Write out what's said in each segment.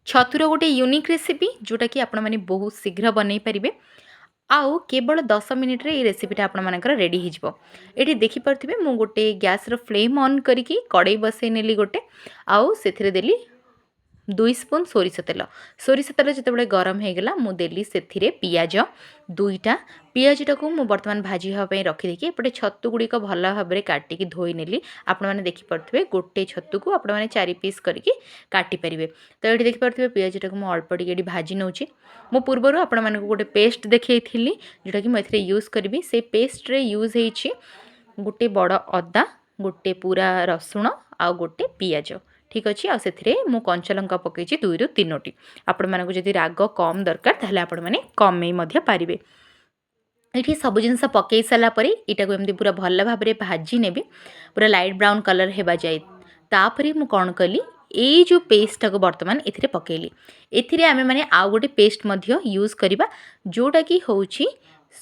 छतुर गोटे unique recipe जोटा कि आपण मैंने बहुत शीघ्र बनई पारे आउ केवल 10 मिनिट रे रेसिपीटा आपण मानकर रेडी हो ये देखिपे मु गोटे गैस फ्लेम ऑन करी कड़ई बसई नेली गोटे आउ से देली 2 स्पून सोरिष तेल जिते गरम हो गला मुदेली से पियाज 2टा पियाजटा को बर्तमान भाजी हाँपाई रखीदी एपटे छतु गुड़िक भल भाव में काटिकी धोई नेली आपण मैंने देखिपे गोटे छतु को आपण मैंने 4 पीस करके काटिपारे। तो ये देखिपे पियाजटा को अल्प टे भाजी नौची मो पूर्वर आपण मानक गोटे पेस्ट देखी जोटा कि मुझे यूज करी से पेस्ट रे यूज होती गोटे बड़ अदा गोटे पूरा रसुण आ गोटे पियाज ठीक अच्छे आ मु कंचा लंका पकई 2 ରୁ 3टी आपण मानक जदि राग कम दरकार ताहले आपण माने कमई मध्य पारिबे। ये सब जिनस पकई सारा पर यहाँ को एमती पूरा भल भाव में भाजी ने पूरा लाइट ब्राउन कलर होगा जाए तापर मु कौन कली ये जो पेस्टा को बर्तमान ए पकेली एथिरे आमे माने आउ गोटे पेस्ट मध्य यूज करबा जोटा कि होउची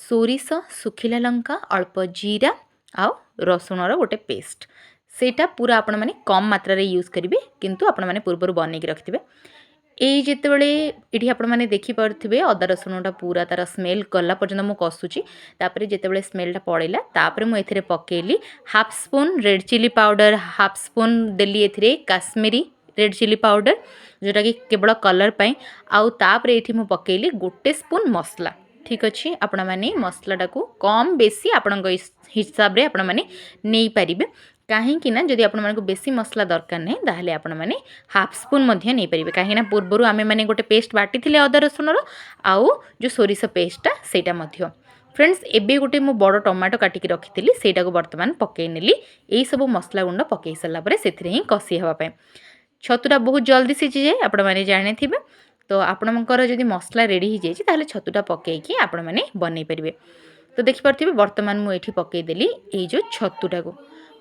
सोरिष सुखिला लंका अल्प जीरा आउ रसुणर गोटे पेस्ट सेटा पूरा आपण माने कम मात्रा रे यूज करेंगे किंतु आपण माने पूर्वर बनईक रखिथे। यही जितेबाला ये आपण मैंने देखिपे अदा रसुणटा पूरा तार स्मेल गला पर्यटन मुझे कसुची जितेबाला स्मेलटा पड़ेगा तापर मुझे पकेली half spoon red chilli powder half spoon देली ए काश्मीरी रेड चिली पाउडर जोटा कि केवल कलर पाई आउ तापर ये मुझे पकेली गोटे स्पून मसला ठीक अच्छे आपण मैंने मसलाटा को कम बेसी आपण हिसाब से आपण मैंने नहीं पारे कहीं ना जदि आपण मानक बेसी मसला दरकार नहीं ताहले आपण माने हाफ स्पून मध्य नहीं पारिबे कहीं पूर्वर आमे माने गोटे पेस्ट बाटी थिले अदा रसुणर आउ जो सोरिष पेस्टा सेटा मध्य फ्रेंड्स एबे गोटे मो बड़ टमाटो काटिकी रखी सेटा को बर्तमान पकई नेली यही सब मसला गुंड पकई सारा पर से ही कषि हाँपाई छतुटा बहुत जल्दी सिझी जाए आपण मैंने जानी थे। तो आपणकर जदि मसला रेडी हो जाए ताहले छतुटा पकईकी आपण मैंने बनई पारे। तो देखिपे बर्तमान मुझे पकईदेली ये जो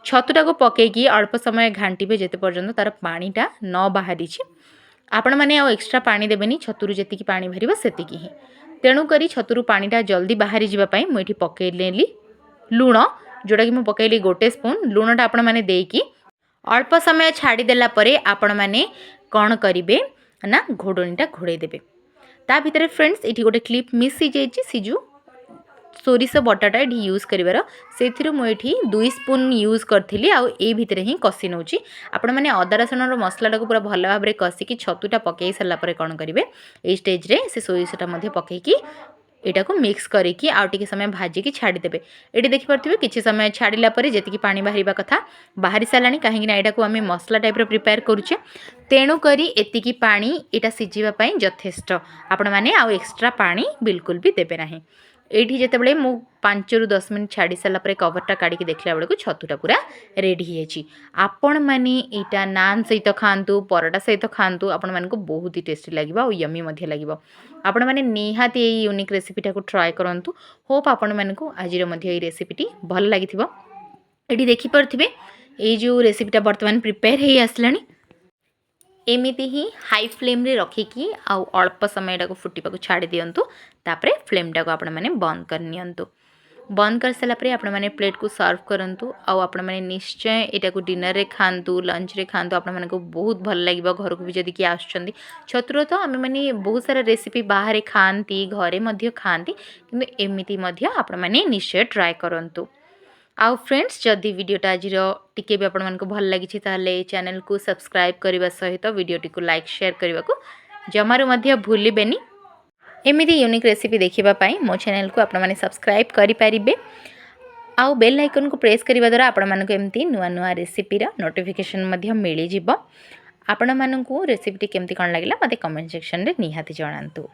छतुटा को पकईकी अल्प समय घांटे जिते पर्यंत तार पानीटा न बाहरी आपण मैंने एक्सट्रा पानी देवेनि छतुरु जी पानी बाहर से ही तेणुक छतुरु पानीटा जल्दी बाहरी जावाई मुझे पकईली लुण जोटा कि मुझे पकईली गोटे स्पून लुणटा आपण मैंने देकी अल्प समय छाड़देला आपण मैंने कौन करेंगे ना घोड़नीटा घोड़े देवे ता भितर फ्रेंड्स ये गोटे क्लिप मिस हो जाए सिजु सोरिष बटाटा ये यूज कर से 2 स्पून यूज करी आउ ए भितर ही कषि नौची आपण मैंने अदा रसुण मसलाटा को पूरा भल भाव में कषिकी छतुटा पकई सारापर कौन करेंगे ये स्टेज रे से सोरिषटा पकईकी यहाँ को मिक्स करके आउ टिके समय भाजिकी छाड़देवे। ये देखिपे किसी समय छाड़ला जी पानी बाहर कथा बाहरी सारा कहीं यहाँ को आम मसला टाइप प्रिपेयर करुचे तेणुक एतिकी पानी यहाँ सिझापी यथेष्ट आपण मैंने आउ एक्सट्रा पानी बिल्कुल भी देवे ना। ये जितेबाला मु 5 ରୁ 10 मिनट छाड़ी सारापर कवरटा काढ़ी देखला बेलू छतुटा पूरा रेडी हो आपण मैंने यहाँ नान सहित खातु पराठा सहित खातु आपण मानक बहुत ही टेस्टी लगे और यमी लगे आपण मैंने निहाती ये यूनिक रेसिपीटा को ट्राए करूँ। होप आपण मानक आज रेसिपीटी भल लगी ये देखिपे ये जो रेसिपीटा बर्तमान प्रिपेयर हो आसला एमिति ही हाई फ्लेम रे रखिकी आउ अल्प समय को फुटिबा छाड़ी दिंतु तापरे फ्लेमटा को आपण मैंने बंद कर नियंतु बंद कर सारा आपण मैंने प्लेट को सर्व करंतु आउ आपण मैंने निश्चय यहाँ को डिनर रे खातु लंच रे खातु आपण मानक बहुत भल लगे घर को भी जदि किए आसुचंदी छतुर तो आम मैंने बहुत सारा रेसिपी बाहर खाती घरे मध्य खाती किंतु एमिति मध्य आपण मैंने निश्चय ट्राए करंतु। आउ फ्रेंड्स जदि वीडियोटा आज टिके भी आपण मानक भल लगी ताहले चैनल को सब्सक्राइब करने सहित वीडियोटी को लाइक शेयर करने को जमारू मध्य भूलिबेनी। एमिति यूनिक रेसिपी देखिबापाई मो चैनल को आपण माने सब्सक्राइब करि पारिबे आउ बेल आइकन को प्रेस करबा द्वारा आपण मानक एमिति नुआ नुआ रेसिपीर नोटिफिकेशन मध्य मिली जिवो। आपण मानक रेसिपीटी केमती कोन लागिला मते कमेंट सेक्शन रे निहाती जणांतु।